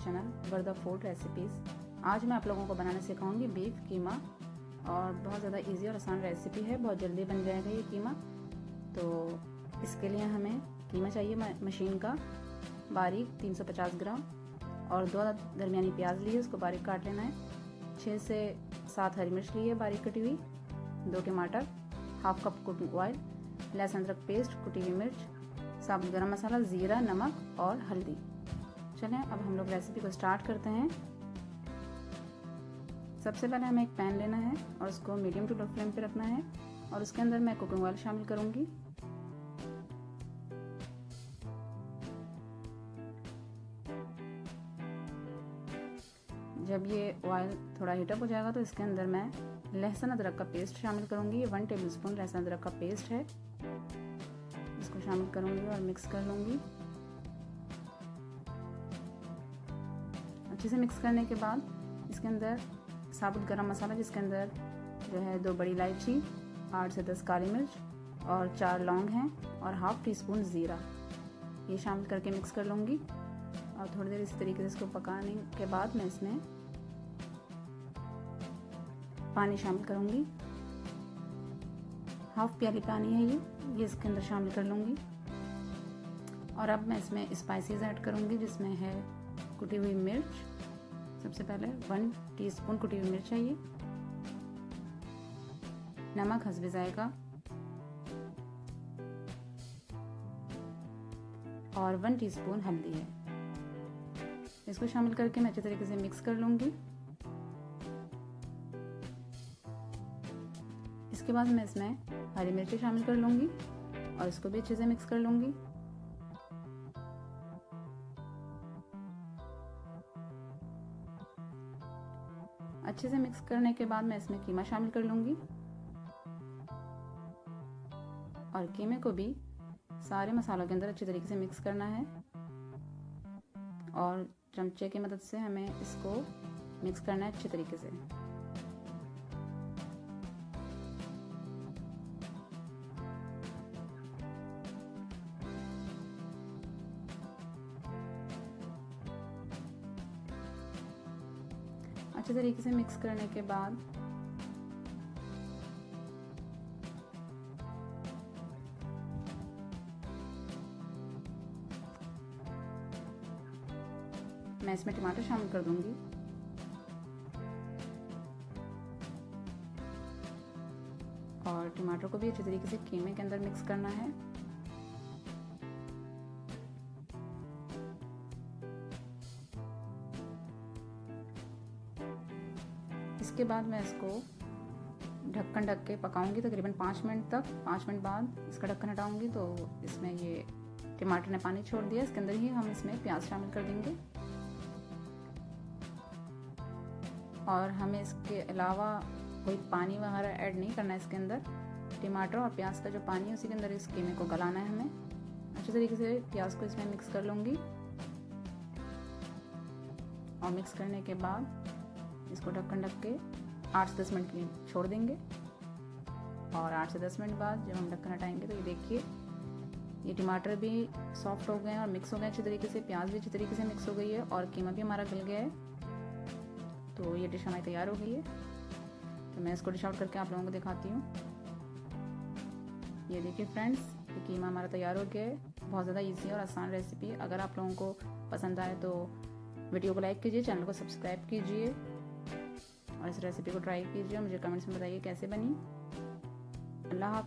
Channel वर्दा food recipes. आज मैं आप लोगों को बनाना सिखाऊंगी बीफ कीमा, और बहुत ज़्यादा इजी और आसान रेसिपी है, बहुत जल्दी बन जाएगा ये कीमा। तो इसके लिए हमें कीमा चाहिए मशीन का बारीक 350 ग्राम, और 2 दरमियानी प्याज लिए, उसको बारीक काट लेना है। 6 से 7 हरी मिर्च लिए बारीक कटी हुई, 2 टमाटर, हाफ कप कुकिंग ऑयल, लहसुन अदरक पेस्ट, कुटी हुई मिर्च, साबुत गरम मसाला, ज़ीरा, नमक और हल्दी। चलें अब हम लोग रेसिपी को स्टार्ट करते हैं। सबसे पहले हमें एक पैन लेना है और उसको मीडियम टू लो फ्लेम पे रखना है, और उसके अंदर मैं कुकिंग ऑयल शामिल करूंगी। जब ये ऑयल थोड़ा हीटअप हो जाएगा तो इसके अंदर मैं लहसुन अदरक का पेस्ट शामिल करूंगी। ये 1 टेबलस्पून लहसुन अदरक का पेस्ट है, इसको शामिल करूंगी और मिक्स कर लूंगी। अच्छे से मिक्स करने के बाद इसके अंदर साबुत गरम मसाला, जिसके अंदर जो है 2 बड़ी इलायची, 8 से 10 काली मिर्च और 4 लौंग हैं, और हाफ टी स्पून ज़ीरा, ये शामिल करके मिक्स कर लूँगी। और थोड़ी देर इसी तरीके से इसको पकाने के बाद मैं इसमें पानी शामिल करूँगी। हाफ प्याली पानी है ये इसके अंदर शामिल कर लूँगी। और अब मैं इसमें स्पाइसेस ऐड करूँगी, जिसमें है कुटी हुई मिर्च। सबसे पहले 1 टीस्पून कुटी हुई मिर्च है ये, नमक हस्बे जायका, और 1 टीस्पून हल्दी है। इसको शामिल करके मैं अच्छे तरीके से मिक्स कर लूँगी। इसके बाद मैं इसमें हरी मिर्ची शामिल कर लूँगी और इसको भी अच्छे से मिक्स कर लूँगी। अच्छे से मिक्स करने के बाद मैं इसमें कीमा शामिल कर लूँगी, और कीमे को भी सारे मसालों के अंदर अच्छे तरीके से मिक्स करना है, और चमचे की मदद से हमें इसको मिक्स करना है अच्छे तरीके से। अच्छे तरीके से मिक्स करने के बाद मैं इसमें टमाटर शामिल कर दूंगी, और टमाटर को भी अच्छे तरीके से कीमे के अंदर मिक्स करना है। इसके बाद मैं इसको ढक्कन ढक के पकाऊंगी तकरीबन 5 मिनट तक। 5 मिनट बाद इसका ढक्कन हटाऊंगी तो इसमें ये टमाटर ने पानी छोड़ दिया। इसके अंदर ही हम इसमें प्याज शामिल कर देंगे, और हमें इसके अलावा कोई पानी वगैरह ऐड नहीं करना है इसके अंदर। टमाटर और प्याज का जो पानी है उसी के अंदर इस कीमे को गलाना है हमें। अच्छे तरीके से प्याज को इसमें मिक्स कर लूँगी, और मिक्स करने के बाद इसको ढक्कन ढक के 8 से 10 मिनट के लिए छोड़ देंगे। और 8 से 10 मिनट बाद जब हम ढक्कन हटाएंगे तो ये देखिए ये टमाटर भी सॉफ्ट हो गए हैं और मिक्स हो गए अच्छे तरीके से, प्याज भी अच्छे तरीके से मिक्स हो गई है, और कीमा भी हमारा गल गया है। तो ये डिश हमारी तैयार हो गई है। तो मैं इसको डिश आउट करके आप लोगों को दिखाती हूँ। ये देखिए फ्रेंड्स, ये कीमा हमारा तैयार हो गया है। बहुत ज़्यादा ईजी और आसान रेसिपी। अगर आप लोगों को पसंद आए तो वीडियो को लाइक कीजिए, चैनल को सब्सक्राइब कीजिए, और इस रेसिपी को ट्राई कीजिए। मुझे कमेंट्स में बताइए कैसे बनी। अल्लाह हाफ़िज़।